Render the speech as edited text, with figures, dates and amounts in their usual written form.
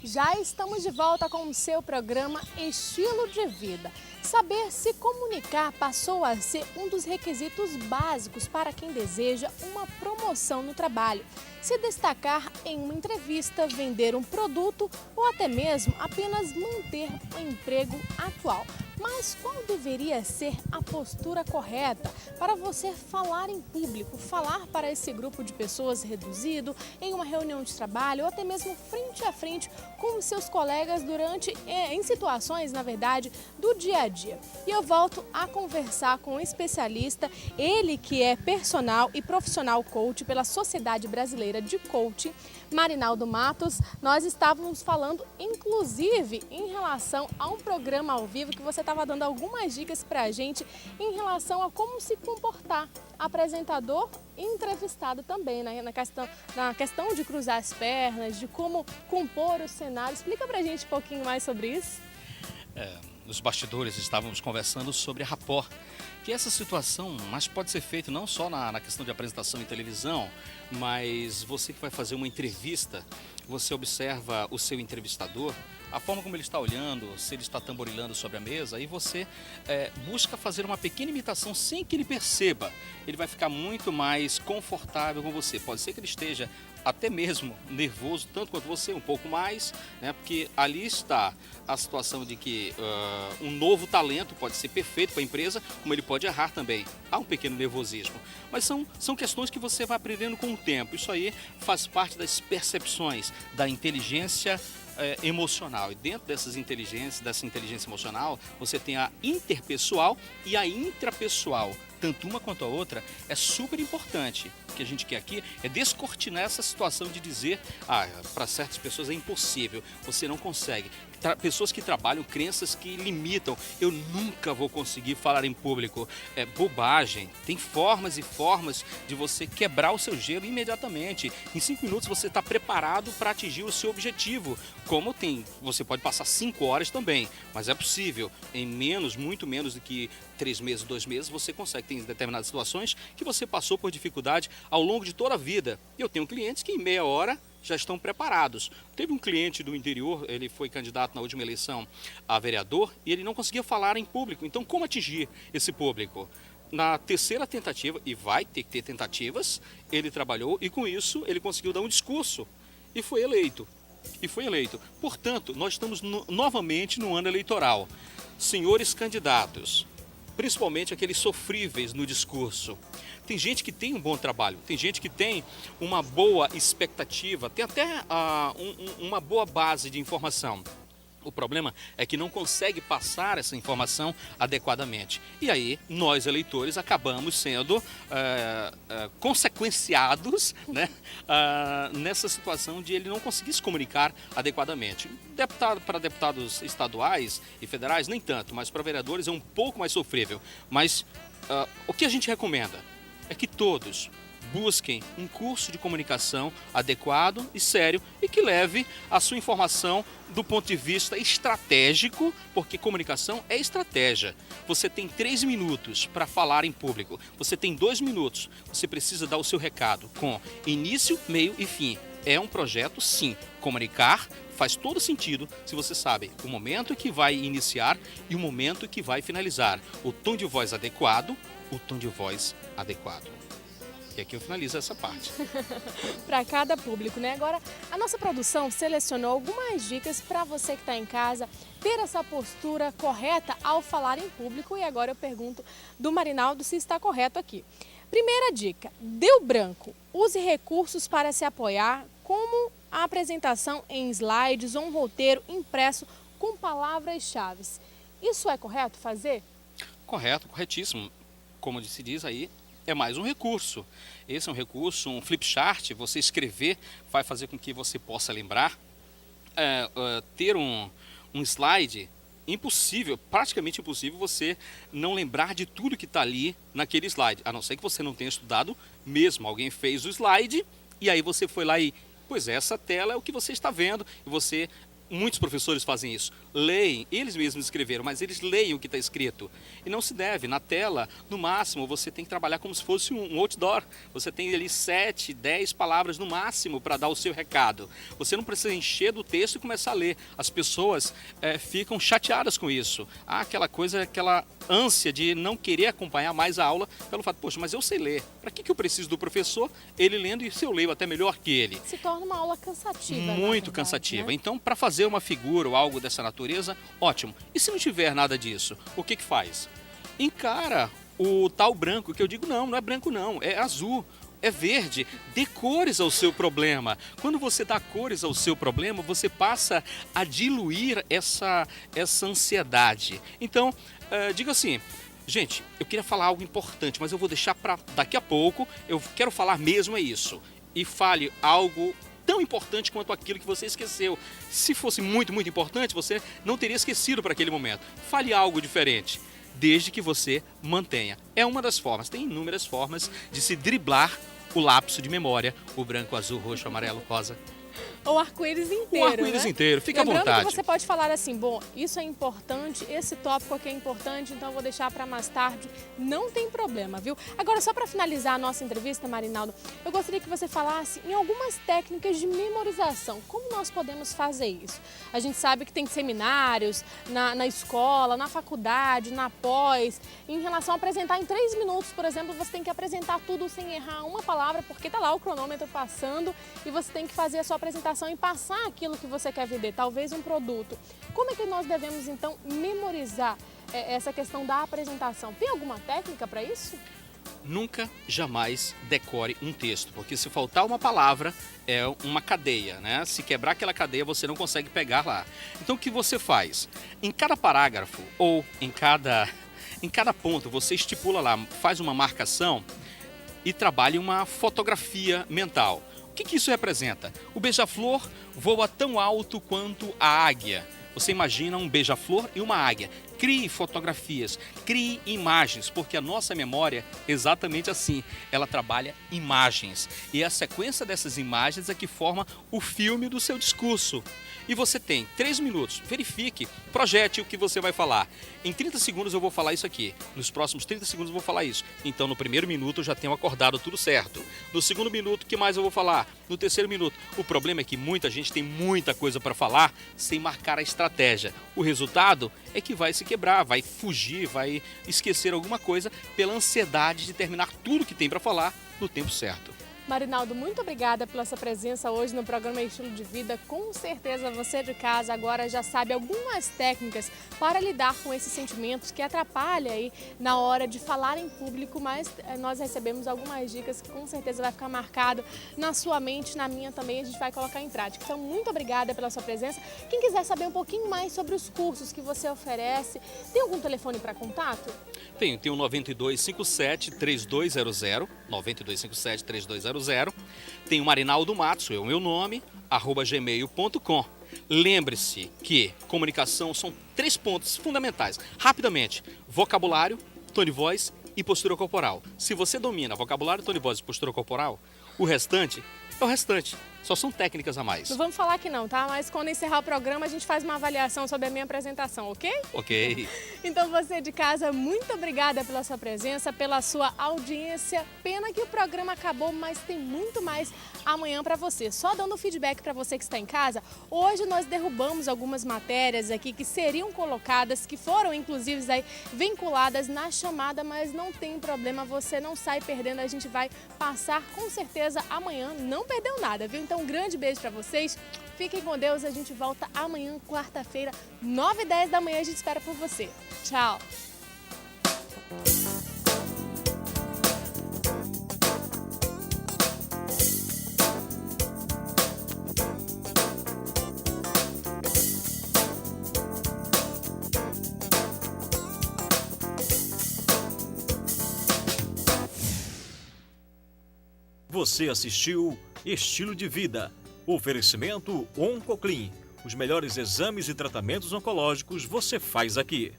Já estamos de volta com o seu programa Estilo de Vida. Saber se comunicar passou a ser um dos requisitos básicos para quem deseja uma promoção no trabalho, se destacar em uma entrevista, vender um produto ou até mesmo apenas manter o emprego atual. Mas qual deveria ser a postura correta para você falar em público, falar para esse grupo de pessoas reduzido, em uma reunião de trabalho ou até mesmo frente a frente com os seus colegas em situações, na verdade, do dia a dia? E eu volto a conversar com um especialista, ele que é personal e profissional coach pela Sociedade Brasileira de Coaching, Marinaldo Matos. Nós estávamos falando, inclusive, em relação a um programa ao vivo que você estava dando algumas dicas para a gente em relação a como se comportar, apresentador e entrevistado também, né? Na questão de cruzar as pernas, de como compor o cenário. Explica para a gente um pouquinho mais sobre isso. Nos bastidores estávamos conversando sobre a rapport, que essa situação, mas pode ser feito não só na questão de apresentação em televisão, mas você que vai fazer uma entrevista, você observa o seu entrevistador, a forma como ele está olhando, se ele está tamborilando sobre a mesa, e você busca fazer uma pequena imitação sem que ele perceba. Ele vai ficar muito mais confortável com você. Pode ser que ele esteja até mesmo nervoso, tanto quanto você, um pouco mais, né? Porque ali está a situação de que um novo talento pode ser perfeito para a empresa, como ele pode errar também. Há um pequeno nervosismo. Mas são questões que você vai aprendendo com o tempo. Isso aí faz parte das percepções, da inteligência emocional. E dentro dessa inteligência emocional, você tem a interpessoal e a intrapessoal. Tanto uma quanto a outra é super importante. O que a gente quer aqui é descortinar essa situação de dizer, para certas pessoas é impossível, você não consegue. Pessoas que trabalham, crenças que limitam. Eu nunca vou conseguir falar em público. É bobagem. Tem formas e formas de você quebrar o seu gelo imediatamente. Em 5 minutos você está preparado para atingir o seu objetivo. Você pode passar 5 horas também, mas é possível. Em muito menos do que 3 meses, 2 meses, você consegue. Tem determinadas situações que você passou por dificuldade ao longo de toda a vida. Eu tenho clientes que em meia hora já estão preparados. Teve um cliente do interior, ele foi candidato na última eleição a vereador e ele não conseguia falar em público. Então, como atingir esse público? Na terceira tentativa, e vai ter que ter tentativas, ele trabalhou e com isso ele conseguiu dar um discurso e foi eleito. Portanto, nós estamos novamente no ano eleitoral. Senhores candidatos, principalmente aqueles sofríveis no discurso. Tem gente que tem um bom trabalho, tem gente que tem uma boa expectativa, tem até uma boa base de informação. O problema é que não consegue passar essa informação adequadamente. E aí, nós eleitores acabamos sendo consequenciados, né, nessa situação de ele não conseguir se comunicar adequadamente. Para deputados estaduais e federais, nem tanto, mas para vereadores é um pouco mais sofrível. Mas o que a gente recomenda é que todos busquem um curso de comunicação adequado e sério e que leve a sua informação do ponto de vista estratégico, porque comunicação é estratégia. Você tem 3 minutos para falar em público, você tem 2 minutos, você precisa dar o seu recado com início, meio e fim. É um projeto, sim. Comunicar faz todo sentido se você sabe o momento que vai iniciar e o momento que vai finalizar. O tom de voz adequado, o tom de voz adequado. E aqui eu finalizo essa parte. Para cada público, né? Agora, a nossa produção selecionou algumas dicas para você que está em casa ter essa postura correta ao falar em público. E agora eu pergunto do Marinaldo se está correto aqui. Primeira dica, deu branco. Use recursos para se apoiar, como a apresentação em slides ou um roteiro impresso com palavras-chave. Isso é correto fazer? Correto, corretíssimo. Como se diz aí, é mais um recurso. Esse é um recurso, um flip chart, você escrever vai fazer com que você possa lembrar. Ter um slide, impossível, praticamente impossível você não lembrar de tudo que está ali naquele slide, a não ser que você não tenha estudado mesmo. Alguém fez o slide e aí você foi lá e, pois essa tela é o que você está vendo e você muitos professores fazem isso, leem, eles mesmos escreveram, mas eles leem o que está escrito. E não se deve, na tela, no máximo, você tem que trabalhar como se fosse um outdoor. Você tem ali 7, 10 palavras no máximo para dar o seu recado. Você não precisa encher do texto e começar a ler. As pessoas ficam chateadas com isso. Há aquela coisa, aquela ânsia de não querer acompanhar mais a aula pelo fato, poxa, mas eu sei ler. Para que eu preciso do professor, ele lendo, e se eu leio até melhor que ele? Se torna uma aula cansativa. Muito cansativa. Né? Então, para fazer uma figura ou algo dessa natureza, ótimo. E se não tiver nada disso, o que faz? Encara o tal branco, que eu digo não é branco não, é azul. É verde, dê cores ao seu problema. Quando você dá cores ao seu problema, você passa a diluir essa ansiedade. Então, diga assim, gente, eu queria falar algo importante, mas eu vou deixar para daqui a pouco, eu quero falar mesmo é isso. E fale algo tão importante quanto aquilo que você esqueceu. Se fosse muito, muito importante, você não teria esquecido para aquele momento. Fale algo diferente, desde que você mantenha. É uma das formas, tem inúmeras formas de se driblar o lapso de memória, o branco, azul, roxo, amarelo, rosa. O arco-íris inteiro, O arco-íris inteiro, fica à vontade. Lembrando que você pode falar assim, bom, isso é importante, esse tópico aqui é importante, então eu vou deixar para mais tarde. Não tem problema, viu? Agora, só para finalizar a nossa entrevista, Marinaldo, eu gostaria que você falasse em algumas técnicas de memorização. Como nós podemos fazer isso? A gente sabe que tem seminários na escola, na faculdade, na pós. Em relação a apresentar em 3 minutos, por exemplo, você tem que apresentar tudo sem errar uma palavra, porque tá lá o cronômetro passando e você tem que fazer a sua apresentação e passar aquilo que você quer vender, talvez um produto. Como é que nós devemos, então, memorizar essa questão da apresentação? Tem alguma técnica para isso? Nunca, jamais decore um texto, porque se faltar uma palavra, é uma cadeia, né? Se quebrar aquela cadeia, você não consegue pegar lá. Então, o que você faz? Em cada parágrafo ou em cada ponto, você estipula lá, faz uma marcação e trabalha uma fotografia mental. O que isso representa? O beija-flor voa tão alto quanto a águia. Você imagina um beija-flor e uma águia. Crie fotografias, crie imagens, porque a nossa memória é exatamente assim. Ela trabalha imagens. E a sequência dessas imagens é que forma o filme do seu discurso. E você tem 3 minutos. Verifique, projete o que você vai falar. Em 30 segundos eu vou falar isso aqui. Nos próximos 30 segundos eu vou falar isso. Então no primeiro minuto eu já tenho acordado tudo certo. No segundo minuto, o que mais eu vou falar? No terceiro minuto. O problema é que muita gente tem muita coisa para falar sem marcar a estratégia. O resultado é que vai se quebrar, vai fugir, vai esquecer alguma coisa pela ansiedade de terminar tudo que tem para falar no tempo certo. Marinaldo, muito obrigada pela sua presença hoje no programa Estilo de Vida. Com certeza você de casa agora já sabe algumas técnicas para lidar com esses sentimentos que atrapalham aí na hora de falar em público, mas nós recebemos algumas dicas que com certeza vai ficar marcado na sua mente, na minha também, a gente vai colocar em prática. Então, muito obrigada pela sua presença. Quem quiser saber um pouquinho mais sobre os cursos que você oferece, tem algum telefone para contato? Tem o 9257-3200, 9257-3200. Tem o Marinaldo Matos, é o meu nome, @gmail.com. Lembre-se que comunicação são 3 pontos fundamentais. Rapidamente, vocabulário, tom de voz e postura corporal. Se você domina vocabulário, tom de voz e postura corporal, o restante é o restante. Só são técnicas a mais. Não vamos falar que não, tá? Mas quando encerrar o programa, a gente faz uma avaliação sobre a minha apresentação, ok? Ok. Então você de casa, muito obrigada pela sua presença, pela sua audiência. Pena que o programa acabou, mas tem muito mais amanhã para você. Só dando feedback para você que está em casa, hoje nós derrubamos algumas matérias aqui que seriam colocadas, que foram inclusive aí vinculadas na chamada, mas não tem problema, você não sai perdendo, a gente vai passar com certeza amanhã, não perdeu nada, viu? Então um grande beijo para vocês, fiquem com Deus, a gente volta amanhã, quarta-feira, 9h10 da manhã, a gente espera por você. Tchau! Você assistiu Estilo de Vida. Oferecimento OncoClean. Os melhores exames e tratamentos oncológicos você faz aqui.